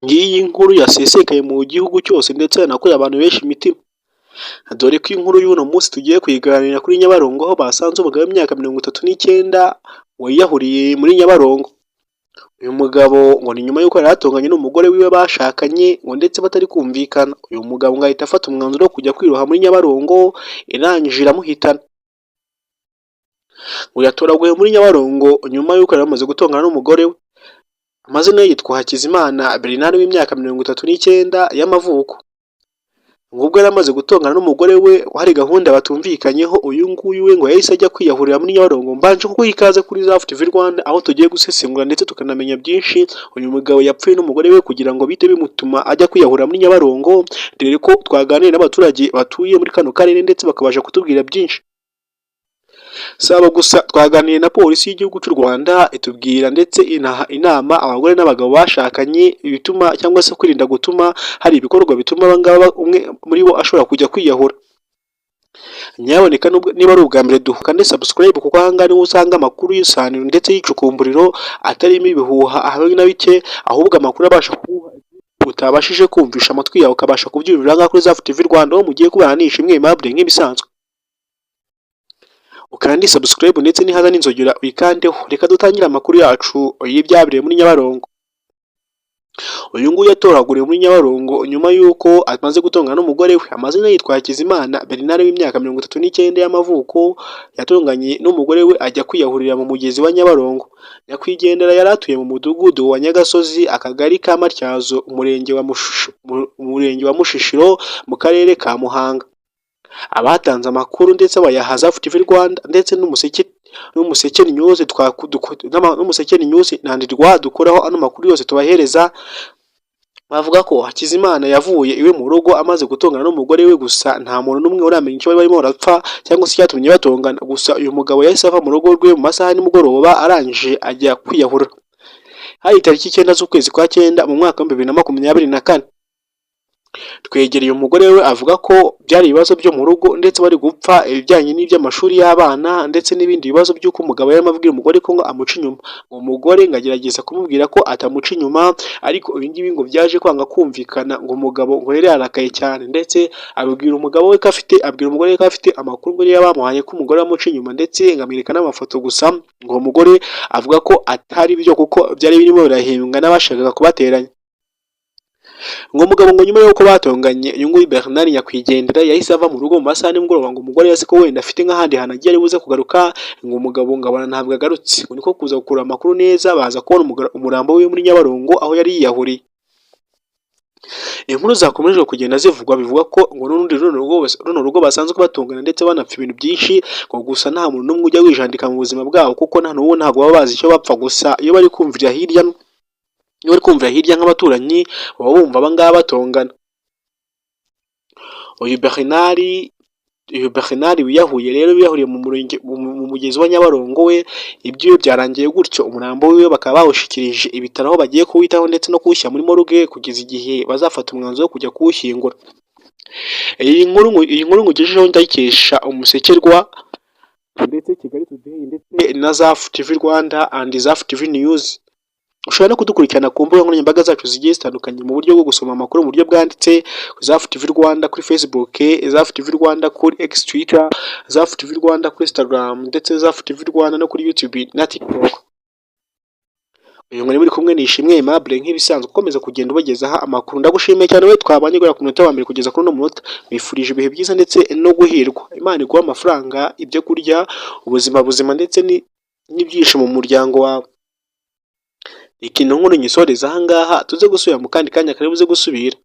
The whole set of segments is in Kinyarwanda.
Ngiyi inkuru yasesekaye mu gihugu cyose ndetse yanakuye abantu benshi imitima, dore ko inkuru y'uno munsi tugiye kuyiganira kuri Nyabarongo, aho basanze umugabo w'imyaka 39 wiyahuriye muri Nyabarongo. Uyu mugabo ngo ni nyuma y'uko yari atonganye n'umugore wiwe bashakanye ngo ndetse batari kumvikana, uyu mugabo ngo ahita afata umwanzuro wo kujya kwiroha muri Nyabarongo, irangije iramuhitana. Ngo yatoraguye muri Nyabarongo nyuma y'uko yari amaze gutongana n'umugore we. Amazina ye yitwa Hakizimana Bernard w'imyaka 39 y'amavuko. Ubwo yari amaze gutongana n'umugore we, hari gahunda batumvikanyeho, uyu nguyu we ngo yahise ajya kwiyahurira muri Nyabarongo. Mbanje kuko ikaze kuri Zaf TV Rwanda, aho tugiye gusesengura ndetse tukanamenya byinshi. Uyu mugabo yapfuye n'umugore we kugira ngo bite bimutuma ajya kwiyahurira muri Nyabarongo, dore ko twaganiriye n'abaturage batuye muri kano karere ndetse bakabasha kutubwira byinshi. Saba gusa twaganiriye na polisi y'igihugu cy'u Rwanda itubwira ndetse inaha inama abagore n'abagabo bashakanye ibituma cyangwa se kwirinda gutuma hari ibikorwa bituma abangaba umwe muri bo ashobora kujya kwiyahura. Nyaboneka niba ari ubwa mbere duhuka ndetse subscribe, kuko ahangaha niho usanga amakuru y'isaniro ndetse y'icukumburiro atarimo ibihuha habe na bike, ahubwo amakuru abasha kuba utabashije kumvisha amatwi yawe ukabasha kubyumvira ngaho kuri Zaf TV Rwanda, aho mugiye kubana n'ishimwe Aimable nk'ibisanzwe. Ukandi subscribe ndetse nihaza n'inzogera uyikandeho. Reka dutangire amakuru yacu y'ibyabereye muri Nyabarongo. Uyu nguyu yatoraguriye muri Nyabarongo nyuma y'uko amaze gutongana n'umugore we. Amazina yitwa Hakizimana Bernard w'imyaka 39 y'amavuko, yatonganye n'umugore we ajya kwiyahurira mu mugezi wa Nyabarongo. Nyakwigendera yari atuye mu mudugudu wa Nyagasozi, akagari ka Matyazo, umurenge wa Mushishiro, mu karere ka Muhanga. Abatanze amakuru ndetse bayaha Zaf TV Rwanda ndetse n'umuseke news nandirwa dukoraho ano makuru yose tubahereza, bavuga ko Hakizimana yavuye iwe mu rugo amaze gutongana n'umugore we, gusa nta muntu n'umwe uramenya icyo barimo barapfa cyangwa se cyatumye batongana. Gusa uyu mugabo yahise ava mu rugo rwe mu masaha y'umugoroba arangije ajya kwiyahura. Hari tariki 9 z'ukwezi kwa 9 mu mwaka wa 2024. Twegereye umugore we avuga ko byari ibibazo byo mu rugo ndetse bari gupfa ibijyanye n'iby'amashuri y'abana ndetse n'ibindi bibazo by'uko umugabo yari amabwira umugore ko ngo amuca inyuma. Umugore ngagerageza kumubwira ko atamuca inyuma, ariko ibingibi ngo byaje kwanga kumvikana, ngo umugabo ngo yari yarakaye cyane ndetse abwira umugabo we ko umugore we ko afite amakuru ngo yabamuhaye ko umugore amuca inyuma ndetse ngamwereka n'amafoto. Gusa ngo umugore avuga ko atari byo kuko byari birimo birahimbwa n'abashakaga kubateranya. Ngo umugabo ngo nyuma y'uko batonganye, uyu nguyu Bernard nyakwigendera yahise ava mu rugo mu masaha y'umugoroba, ngo umugore yase ko wenda afite nk'ahandi hantu agiye ari buze kugaruka, ngo umugabo ngabana ntabwo agarutse. Ngo niko kuza gukura amakuru neza, baza kubona umurambo we muri Nyabarongo aho yari yiyahuriye. Inkuru zakomeje kugenda zivugwa, bivuga ko ngo n'urundi runo rugo basanzwe batongana ndetse banapfa ibintu byinshi, ngo gusa nta muntu n'umwe ujya wijandika mu buzima bwabo kuko nta n'uwo ntabwo baba bazi icyo bapfa. Gusa iyo bari kumvira hirya nk'abaturanyi baba bumva abangaba batongana. Uyu Bernard wiyahuye rero wiyahuriye mu mugezi wa Nyabarongo we, ibyo byarangiye gutyo. Umurambo we bakaba bawushikirije ibitaro aho bagiye kuwitaho ndetse no kuwushyira muri morgue kugeza igihe bazafata umwanzuro wo kujya kuwushyingura. Iyi nkuru ngugejejeho ndayikesha umusekerwa ndetse Kigali Today ndetse na Zaf TV Rwanda and Zaf TV News. Ushobora no kudukurikirana ku mbuga nkoranyambaga zacu zigiye zitandukanye mu buryo bwo gusoma amakuru mu buryo bwanditse, Zaf TV Rwanda kuri Facebook, Zaf TV Rwanda kuri X Twitter, Zaf TV Rwanda kuri Instagram ndetse Zaf TV Rwanda no kuri YouTube na TikTok. Uyu muri kumwe n'ishimwe Aimable nk'ibisanzwe ukomeza kugenda ubagezaho amakuru. Ndagushimiye cyane we twabanye gura ku munota wa mbere kugeza kuri no munota. Bifurije ibihe byiza ndetse no guhirwa. Imana iguha amafaranga, ibyo kurya, ubuzima buzima ndetse n'ibyishimo mu muryango wawe. Ikintu nkuru nyisoreza ahangaha, tuze gusubira mu kandi kanya kare buze gusubira.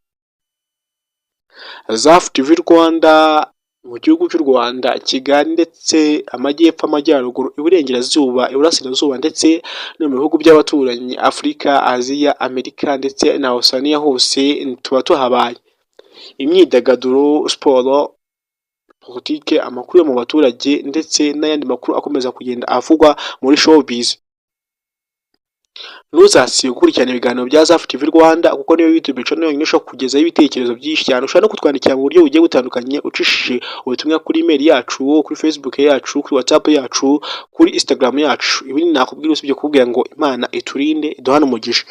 Zaf TV Rwanda mu gihugu cy'u Rwanda, Kigali ndetse amajyepfo, amajyaruguru, iburengerazuba, iburasirazuba ndetse no mu bihugu by'abaturanyi Afurika, Aziya, Amerika ndetse na Oceania, hose tuba tuhabaye. Imyidagaduro, siporo, politike, amakuru yo mu baturage ndetse n'ayandi makuru akomeza kugenda avugwa muri showbiz. Ntuzasibe gukurikirana ibiganiro bya Zaf TV Rwanda kuko niyo YouTube channel yonyine ushobora kugezaho ibitekerezo byinshi cyane. Ushobora no kutwandikira mu buryo bugiye butandukanye ucishije ubutumwa kuri email yacu, kuri Facebook yacu, kuri WhatsApp yacu, kuri Instagram yacu. Ibi nakubwira usibye kubwira ngo Imana iturinde iduhane umugisha.